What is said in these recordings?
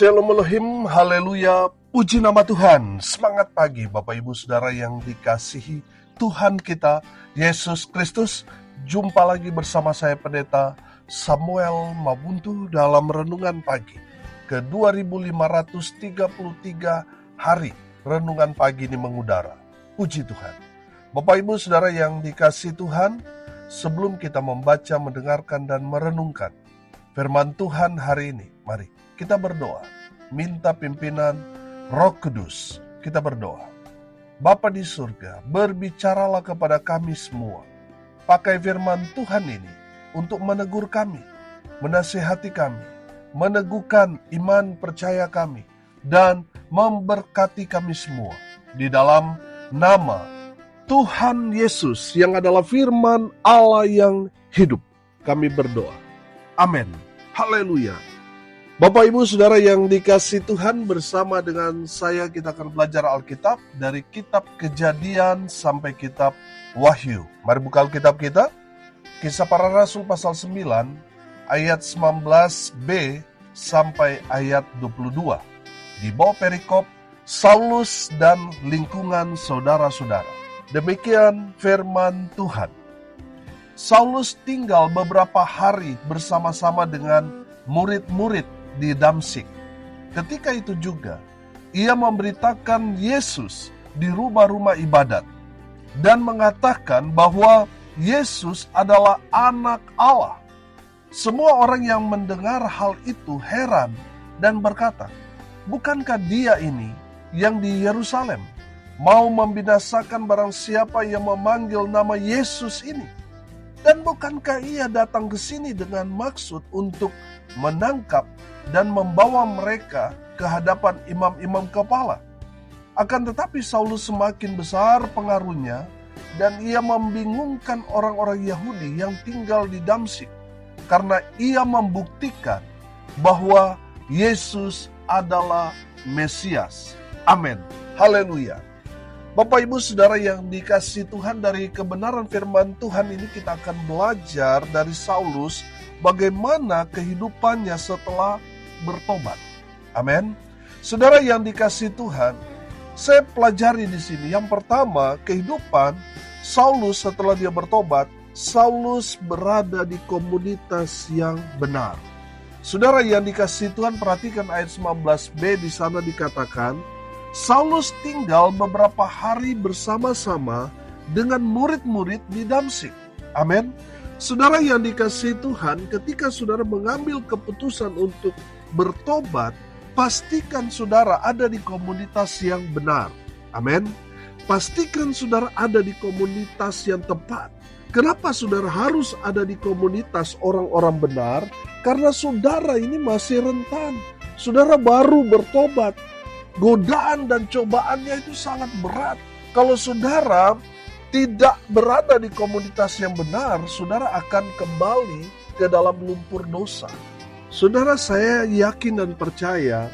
Shalom Elohim, haleluya, puji nama Tuhan. Semangat pagi Bapak Ibu Saudara yang dikasihi Tuhan kita, Yesus Kristus. Jumpa lagi bersama saya Pendeta Samuel Mabuntu dalam Renungan Pagi ke 2533 hari Renungan Pagi ini mengudara. Puji Tuhan. Bapak Ibu Saudara yang dikasihi Tuhan, sebelum kita membaca, mendengarkan, dan merenungkan firman Tuhan hari ini, mari kita berdoa, minta pimpinan Roh Kudus. Kita berdoa. Bapa di surga, berbicaralah kepada kami semua. Pakai firman Tuhan ini untuk menegur kami, menasihati kami, meneguhkan iman percaya kami, dan memberkati kami semua. Di dalam nama Tuhan Yesus yang adalah firman Allah yang hidup, kami berdoa. Amin. Haleluya. Bapak Ibu Saudara yang dikasihi Tuhan, bersama dengan saya kita akan belajar Alkitab dari kitab Kejadian sampai kitab Wahyu. Mari buka Alkitab kita. Kisah Para Rasul pasal 9 ayat 19b sampai ayat 22. Di bawah perikop Saulus dan lingkungan saudara-saudara. Demikian firman Tuhan. Saulus tinggal beberapa hari bersama-sama dengan murid-murid di Damsyik. Ketika itu juga, ia memberitakan Yesus di rumah-rumah ibadat dan mengatakan bahwa Yesus adalah anak Allah. Semua orang yang mendengar hal itu heran dan berkata, "Bukankah dia ini yang di Yerusalem mau membinasakan barang siapa yang memanggil nama Yesus ini? Dan bukankah ia datang ke sini dengan maksud untuk menangkap dan membawa mereka ke hadapan imam-imam kepala?" Akan tetapi Saulus semakin besar pengaruhnya dan ia membingungkan orang-orang Yahudi yang tinggal di Damsyik karena ia membuktikan bahwa Yesus adalah Mesias. Amin. Haleluya. Bapak Ibu Saudara yang dikasihi Tuhan, dari kebenaran firman Tuhan ini kita akan belajar dari Saulus bagaimana kehidupannya setelah bertobat. Amin. Saudara yang dikasihi Tuhan, saya pelajari di sini. Yang pertama, kehidupan Saulus setelah dia bertobat. Saulus berada di komunitas yang benar. Saudara yang dikasihi Tuhan, perhatikan ayat 19b, di sana dikatakan, Saulus tinggal beberapa hari bersama-sama dengan murid-murid di Damsyik. Amin. Saudara yang dikasihi Tuhan, ketika saudara mengambil keputusan untuk bertobat, pastikan saudara ada di komunitas yang benar. Amin. Pastikan saudara ada di komunitas yang tepat. Kenapa saudara harus ada di komunitas orang-orang benar? Karena saudara ini masih rentan. Saudara baru bertobat. Godaan dan cobaannya itu sangat berat. Kalau saudara tidak berada di komunitas yang benar, saudara akan kembali ke dalam lumpur dosa. Saudara, saya yakin dan percaya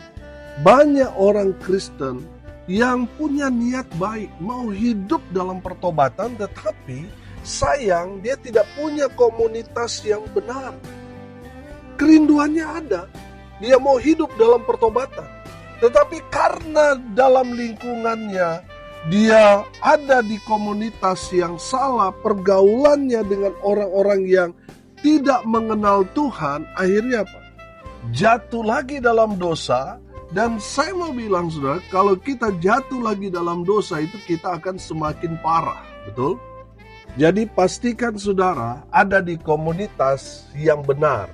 banyak orang Kristen yang punya niat baik, mau hidup dalam pertobatan, tetapi sayang dia tidak punya komunitas yang benar. Kerinduannya ada, dia mau hidup dalam pertobatan, tetapi karena dalam lingkungannya dia ada di komunitas yang salah, pergaulannya dengan orang-orang yang tidak mengenal Tuhan, akhirnya apa? Jatuh lagi dalam dosa. Dan saya mau bilang saudara, kalau kita jatuh lagi dalam dosa itu kita akan semakin parah, betul? Jadi pastikan saudara ada di komunitas yang benar.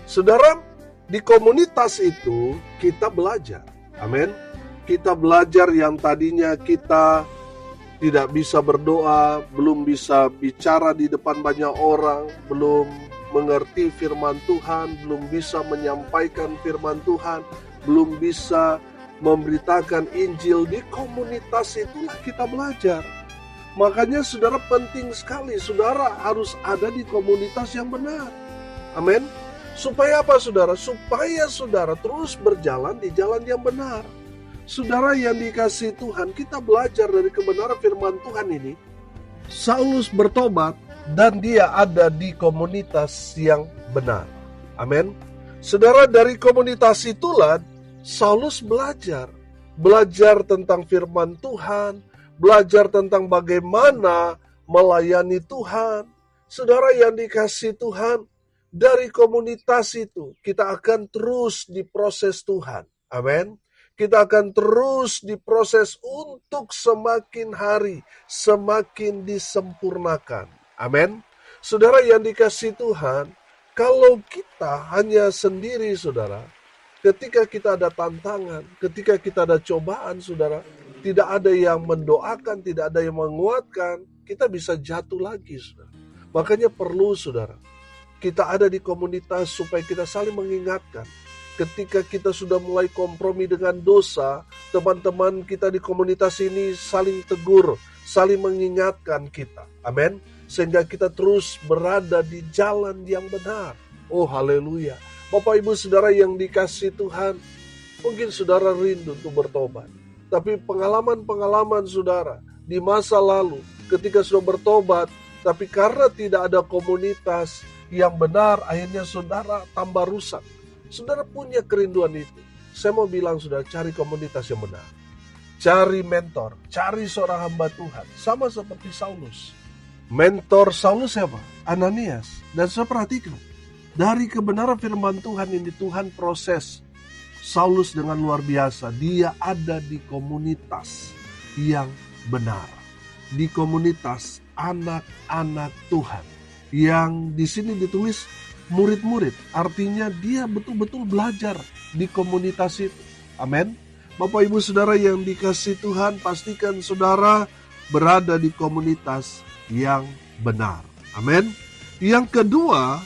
Saudara, di komunitas itu kita belajar. Amin. Kita belajar yang tadinya kita tidak bisa berdoa, belum bisa bicara di depan banyak orang, belum mengerti firman Tuhan, belum bisa menyampaikan firman Tuhan, belum bisa memberitakan Injil. Di komunitas itulah kita belajar. Makanya saudara, penting sekali saudara harus ada di komunitas yang benar. Amin. Supaya apa saudara? Supaya saudara terus berjalan di jalan yang benar. Saudara yang dikasihi Tuhan, kita belajar dari kebenaran firman Tuhan ini. Saulus bertobat dan dia ada di komunitas yang benar. Amin. Saudara, dari komunitas itulah Saulus belajar tentang firman Tuhan, belajar tentang bagaimana melayani Tuhan. Saudara yang dikasihi Tuhan, dari komunitas itu kita akan terus diproses Tuhan. Amin. Kita akan terus diproses untuk semakin hari semakin disempurnakan. Amin. Saudara yang dikasihi Tuhan, kalau kita hanya sendiri, saudara, ketika kita ada tantangan, ketika kita ada cobaan, saudara, tidak ada yang mendoakan, tidak ada yang menguatkan, kita bisa jatuh lagi, saudara. Makanya perlu, saudara, kita ada di komunitas supaya kita saling mengingatkan. Ketika kita sudah mulai kompromi dengan dosa, teman-teman kita di komunitas ini saling tegur, saling mengingatkan kita. Amin. Sehingga kita terus berada di jalan yang benar. Oh, haleluya. Bapak, Ibu, Saudara yang dikasihi Tuhan, mungkin saudara rindu untuk bertobat. Tapi pengalaman-pengalaman saudara di masa lalu, ketika sudah bertobat, tapi karena tidak ada komunitas yang benar, akhirnya saudara tambah rusak. Saudara punya kerinduan itu. Saya mau bilang, saudara, cari komunitas yang benar. Cari mentor, cari seorang hamba Tuhan. Sama seperti Saulus. Mentor Saulus siapa? Ananias. Dan saya perhatikan, dari kebenaran firman Tuhan ini, Tuhan proses Saulus dengan luar biasa. Dia ada di komunitas yang benar. Di komunitas anak-anak Tuhan. Yang di sini ditulis murid-murid. Artinya dia betul-betul belajar di komunitas itu. Amin. Bapak, Ibu, Saudara yang dikasihi Tuhan, pastikan saudara berada di komunitas yang benar. Amin. Yang kedua,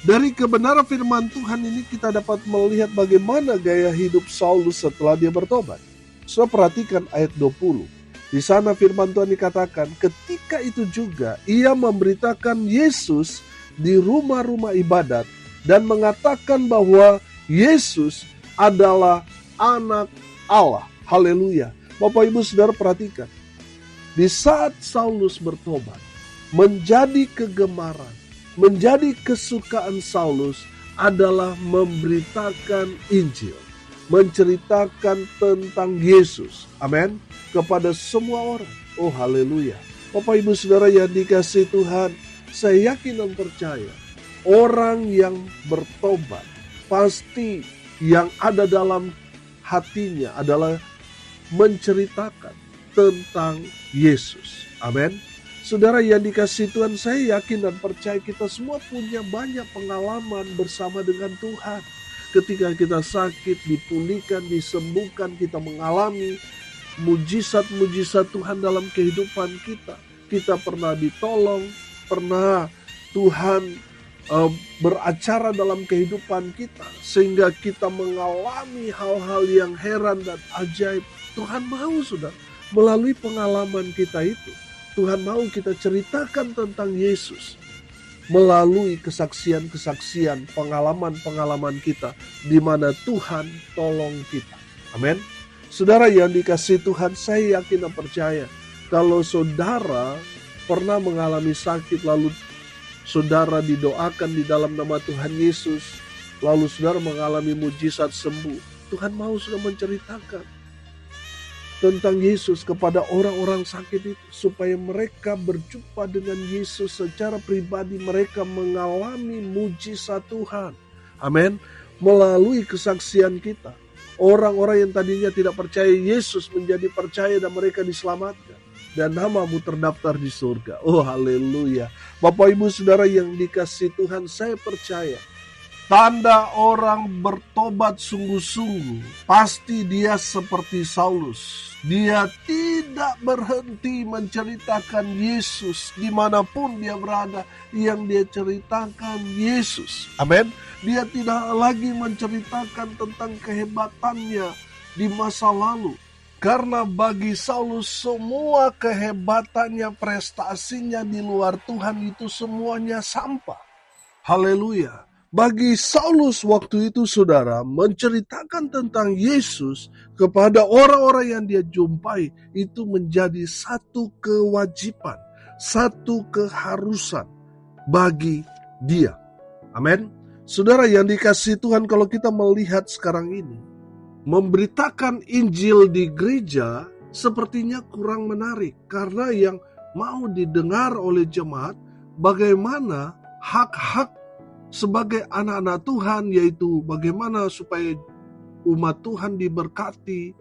dari kebenaran firman Tuhan ini kita dapat melihat bagaimana gaya hidup Saulus setelah dia bertobat. Saudara perhatikan ayat 20. Di sana firman Tuhan dikatakan, ketika itu juga ia memberitakan Yesus di rumah-rumah ibadat dan mengatakan bahwa Yesus adalah anak Allah. Haleluya. Bapak, Ibu, Saudara perhatikan. Di saat Saulus bertobat, menjadi kegemaran, menjadi kesukaan Saulus adalah memberitakan Injil, menceritakan tentang Yesus, amin, kepada semua orang. Oh, haleluya. Bapak, Ibu, Saudara yang dikasihi Tuhan, saya yakin dan percaya, orang yang bertobat, pasti yang ada dalam hatinya adalah menceritakan tentang Yesus. Amin. Saudara yang dikasihi Tuhan, saya yakin dan percaya kita semua punya banyak pengalaman bersama dengan Tuhan. Ketika kita sakit, dipulihkan, disembuhkan, kita mengalami mujizat-mujizat Tuhan dalam kehidupan kita. Kita pernah ditolong, pernah Tuhan beracara dalam kehidupan kita. Sehingga kita mengalami hal-hal yang heran dan ajaib. Tuhan mau, saudara, melalui pengalaman kita itu. Tuhan mau kita ceritakan tentang Yesus melalui kesaksian-kesaksian, pengalaman-pengalaman kita di mana Tuhan tolong kita. Amin. Saudara yang dikasihi Tuhan, saya yakin dan percaya kalau saudara pernah mengalami sakit lalu saudara didoakan di dalam nama Tuhan Yesus, lalu saudara mengalami mujizat sembuh, Tuhan mau sudah menceritakan tentang Yesus kepada orang-orang sakit itu, supaya mereka berjumpa dengan Yesus secara pribadi, mereka mengalami mujizat Tuhan. Amin. Melalui kesaksian kita, orang-orang yang tadinya tidak percaya Yesus menjadi percaya dan mereka diselamatkan. Dan namamu terdaftar di surga. Oh, haleluya. Bapak, Ibu, Saudara yang dikasihi Tuhan, saya percaya tanda orang bertobat sungguh-sungguh, pasti dia seperti Saulus. Dia tidak berhenti menceritakan Yesus dimanapun dia berada. Yang dia ceritakan Yesus. Amin. Dia tidak lagi menceritakan tentang kehebatannya di masa lalu. Karena bagi Saulus semua kehebatannya, prestasinya di luar Tuhan itu semuanya sampah. Haleluya. Bagi Saulus waktu itu, saudara, menceritakan tentang Yesus kepada orang-orang yang dia jumpai itu menjadi satu kewajiban, satu keharusan bagi dia. Amin. Saudara yang dikasihi Tuhan, kalau kita melihat sekarang ini, memberitakan Injil di gereja sepertinya kurang menarik. Karena yang mau didengar oleh jemaat bagaimana hak-hak sebagai anak-anak Tuhan, yaitu bagaimana supaya umat Tuhan diberkati,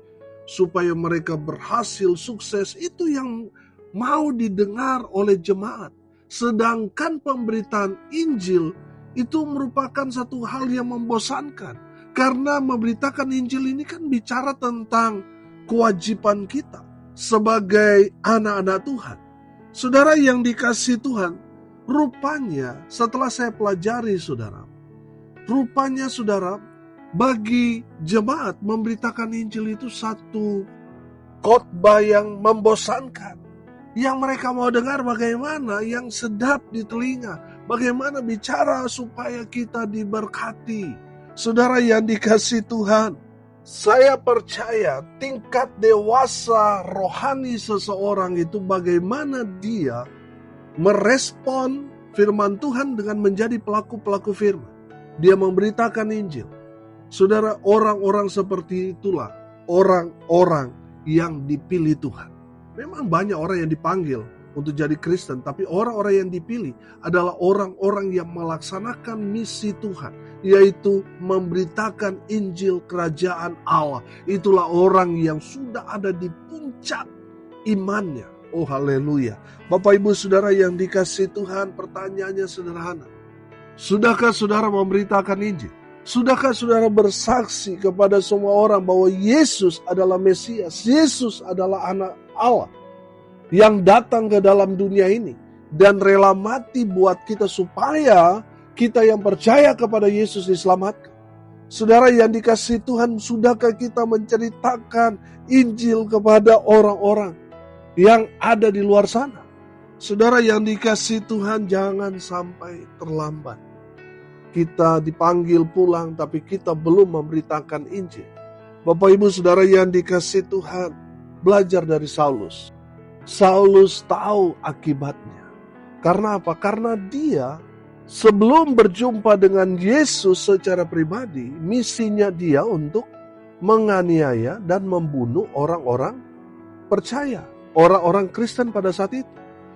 supaya mereka berhasil, sukses. Itu yang mau didengar oleh jemaat. Sedangkan pemberitaan Injil itu merupakan satu hal yang membosankan. Karena memberitakan Injil ini kan bicara tentang kewajiban kita sebagai anak-anak Tuhan. Saudara yang dikasihi Tuhan, rupanya setelah saya pelajari saudara, rupanya saudara, bagi jemaat memberitakan Injil itu satu khotbah yang membosankan. Yang mereka mau dengar bagaimana yang sedap di telinga, bagaimana bicara supaya kita diberkati. Saudara yang dikasihi Tuhan, saya percaya tingkat dewasa rohani seseorang itu bagaimana dia merespon firman Tuhan dengan menjadi pelaku-pelaku firman. Dia memberitakan Injil. Saudara, orang-orang seperti itulah orang-orang yang dipilih Tuhan. Memang banyak orang yang dipanggil untuk jadi Kristen, tapi orang-orang yang dipilih adalah orang-orang yang melaksanakan misi Tuhan, yaitu memberitakan Injil kerajaan Allah. Itulah orang yang sudah ada di puncak imannya. Oh haleluya. Bapak ibu saudara yang dikasihi Tuhan, pertanyaannya sederhana. Sudahkah saudara memberitakan Injil? Sudahkah saudara bersaksi kepada semua orang bahwa Yesus adalah Mesias, Yesus adalah anak Allah yang datang ke dalam dunia ini dan rela mati buat kita supaya kita yang percaya kepada Yesus diselamatkan? Saudara yang dikasihi Tuhan, sudahkah kita menceritakan Injil kepada orang-orang yang ada di luar sana? Saudara yang dikasihi Tuhan, jangan sampai terlambat. Kita dipanggil pulang tapi kita belum memberitakan Injil. Bapak ibu saudara yang dikasihi Tuhan, belajar dari Saulus. Saulus tahu akibatnya. Karena apa? Karena dia sebelum berjumpa dengan Yesus secara pribadi, misinya dia untuk menganiaya dan membunuh orang-orang percaya, orang-orang Kristen pada saat itu.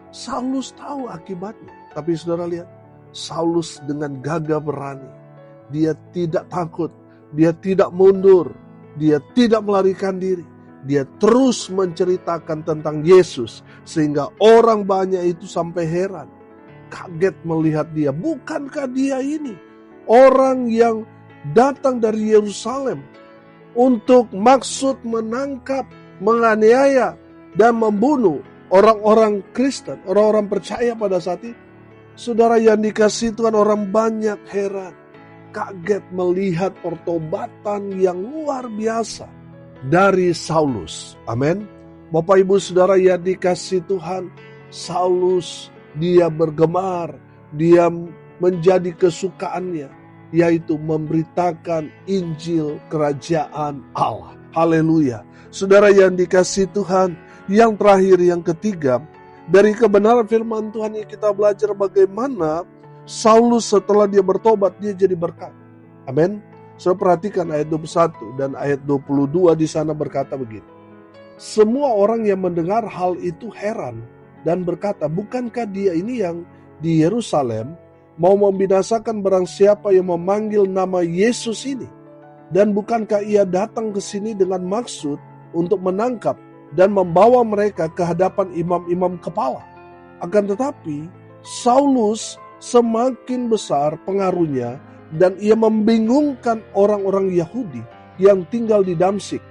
Saulus tahu akibatnya. Tapi saudara lihat, Saulus dengan gagah berani. Dia tidak takut, dia tidak mundur, dia tidak melarikan diri. Dia terus menceritakan tentang Yesus sehingga orang banyak itu sampai heran, kaget melihat dia. Bukankah dia ini orang yang datang dari Yerusalem untuk maksud menangkap, menganiaya dan membunuh orang-orang Kristen, orang-orang percaya pada saat itu? Saudara yang dikasihi Tuhan, orang banyak heran, kaget melihat pertobatan yang luar biasa dari Saulus. Amin. Bapak ibu saudara yang dikasihi Tuhan, Saulus dia bergemar, dia menjadi kesukaannya, yaitu memberitakan Injil kerajaan Allah. Haleluya. Saudara yang dikasihi Tuhan, yang terakhir, yang ketiga, dari kebenaran firman Tuhan ini kita belajar bagaimana Saulus setelah dia bertobat, dia jadi berkat. Amin. Saudara perhatikan ayat 21 dan ayat 22 di sana berkata begini. Semua orang yang mendengar hal itu heran dan berkata, bukankah dia ini yang di Yerusalem mau membinasakan barang siapa yang memanggil nama Yesus ini? Dan bukankah ia datang ke sini dengan maksud untuk menangkap dan membawa mereka ke hadapan imam-imam kepala? Akan tetapi Saulus semakin besar pengaruhnya dan ia membingungkan orang-orang Yahudi yang tinggal di Damsyik,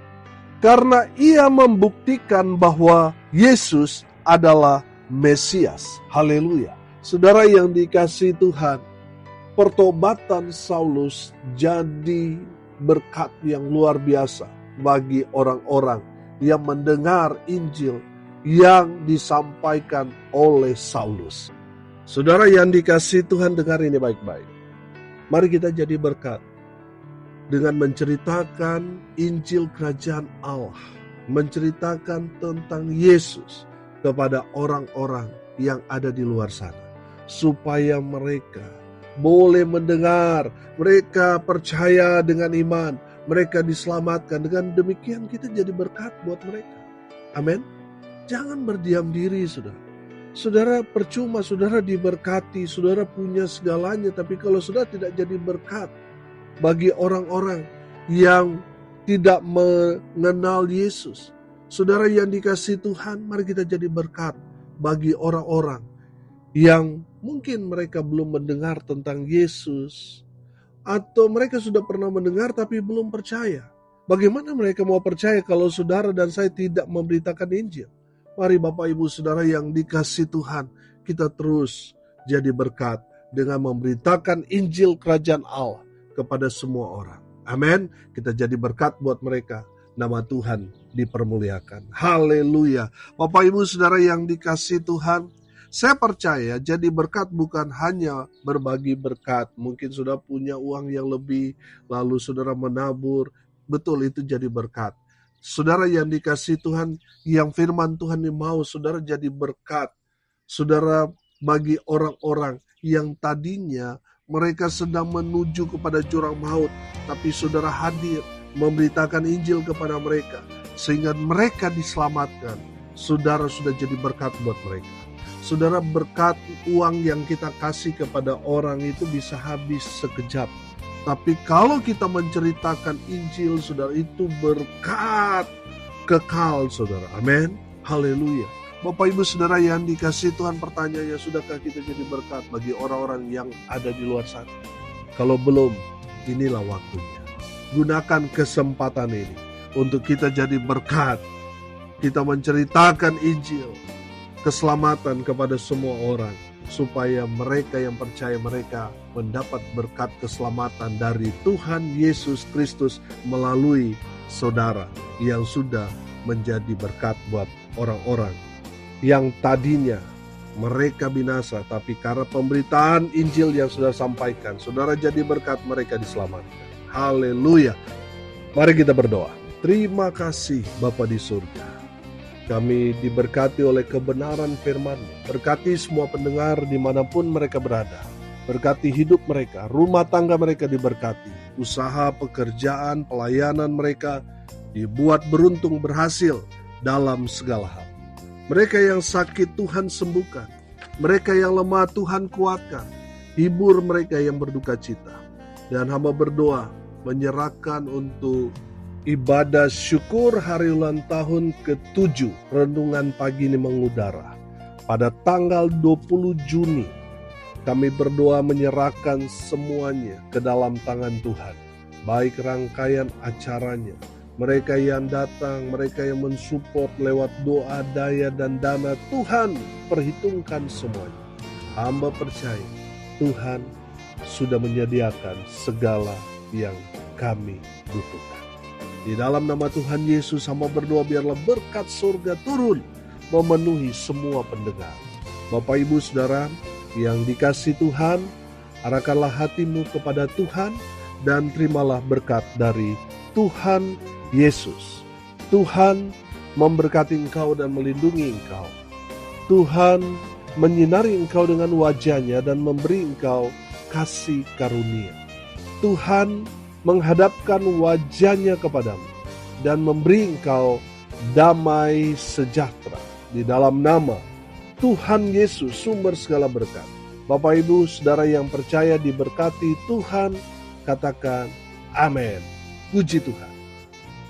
karena ia membuktikan bahwa Yesus adalah Mesias. Haleluya. Saudara yang dikasihi Tuhan, pertobatan Saulus jadi berkat yang luar biasa bagi orang-orang yang mendengar Injil yang disampaikan oleh Saulus. Saudara yang dikasihi Tuhan, dengar ini baik-baik. Mari kita jadi berkat dengan menceritakan Injil kerajaan Allah, menceritakan tentang Yesus kepada orang-orang yang ada di luar sana, supaya mereka boleh mendengar, mereka percaya dengan iman, mereka diselamatkan. Dengan demikian kita jadi berkat buat mereka. Amin. Jangan berdiam diri, saudara. Saudara percuma, saudara diberkati, saudara punya segalanya, tapi kalau saudara tidak jadi berkat bagi orang-orang yang tidak mengenal Yesus, saudara yang dikasihi Tuhan, mari kita jadi berkat bagi orang-orang yang mungkin mereka belum mendengar tentang Yesus, atau mereka sudah pernah mendengar tapi belum percaya. Bagaimana mereka mau percaya kalau saudara dan saya tidak memberitakan Injil? Mari Bapak Ibu Saudara yang dikasihi Tuhan, kita terus jadi berkat dengan memberitakan Injil Kerajaan Allah kepada semua orang. Amin. Kita jadi berkat buat mereka. Nama Tuhan dipermuliakan. Haleluya. Bapak Ibu Saudara yang dikasihi Tuhan, saya percaya jadi berkat bukan hanya berbagi berkat. Mungkin sudah punya uang yang lebih, lalu saudara menabur. Betul, itu jadi berkat. Saudara yang dikasihi Tuhan, yang firman Tuhan ini mau saudara jadi berkat. Saudara bagi orang-orang yang tadinya mereka sedang menuju kepada jurang maut, tapi saudara hadir memberitakan Injil kepada mereka, sehingga mereka diselamatkan. Saudara sudah jadi berkat buat mereka. Saudara, berkat uang yang kita kasih kepada orang itu bisa habis sekejap. Tapi kalau kita menceritakan Injil, saudara, itu berkat kekal, saudara. Amin. Haleluya. Bapak Ibu Saudara yang dikasihi Tuhan, pertanyaannya, sudahkah kita jadi berkat bagi orang-orang yang ada di luar sana? Kalau belum, inilah waktunya. Gunakan kesempatan ini untuk kita jadi berkat. Kita menceritakan Injil, keselamatan kepada semua orang, supaya mereka yang percaya mereka mendapat berkat keselamatan dari Tuhan Yesus Kristus melalui saudara yang sudah menjadi berkat buat orang-orang yang tadinya mereka binasa, tapi karena pemberitaan Injil yang sudah sampaikan, saudara jadi berkat, mereka diselamatkan. Haleluya. Mari kita berdoa. Terima kasih Bapa di surga. Kami diberkati oleh kebenaran firman-Mu. Berkati semua pendengar dimanapun mereka berada. Berkati hidup mereka, rumah tangga mereka diberkati. Usaha, pekerjaan, pelayanan mereka dibuat beruntung, berhasil dalam segala hal. Mereka yang sakit Tuhan sembuhkan. Mereka yang lemah Tuhan kuatkan. Hibur mereka yang berduka cita. Dan hamba berdoa menyerahkan untuk ibadah syukur hari ulang tahun ke-7 Renungan Pagi ini mengudara pada tanggal 20 Juni. Kami berdoa menyerahkan semuanya ke dalam tangan Tuhan. Baik rangkaian acaranya, mereka yang datang, mereka yang mensupport lewat doa, daya dan dana, Tuhan perhitungkan semuanya. Hamba percaya Tuhan sudah menyediakan segala yang kami butuhkan. Di dalam nama Tuhan Yesus, hamba berdoa biarlah berkat surga turun memenuhi semua pendengar. Bapak Ibu Saudara yang dikasihi Tuhan, arahkanlah hatimu kepada Tuhan dan terimalah berkat dari Tuhan Yesus. Tuhan memberkati engkau dan melindungi engkau. Tuhan menyinari engkau dengan wajah-Nya dan memberi engkau kasih karunia. Tuhan menghadapkan wajah-Nya kepadamu dan memberi engkau damai sejahtera. Di dalam nama Tuhan Yesus, sumber segala berkat. Bapak Ibu Saudara yang percaya diberkati Tuhan, katakan amin. Puji Tuhan.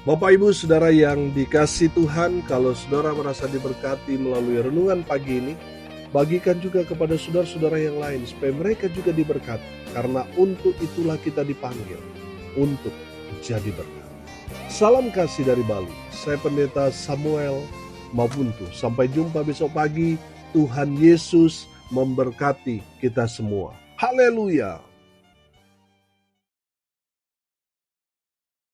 Bapak Ibu Saudara yang dikasihi Tuhan, kalau saudara merasa diberkati melalui renungan pagi ini, bagikan juga kepada saudara-saudara yang lain supaya mereka juga diberkati. Karena untuk itulah kita dipanggil, untuk jadi berkat. Salam kasih dari Bali. Saya Pendeta Samuel Mapuntu. Sampai jumpa besok pagi. Tuhan Yesus memberkati kita semua. Haleluya.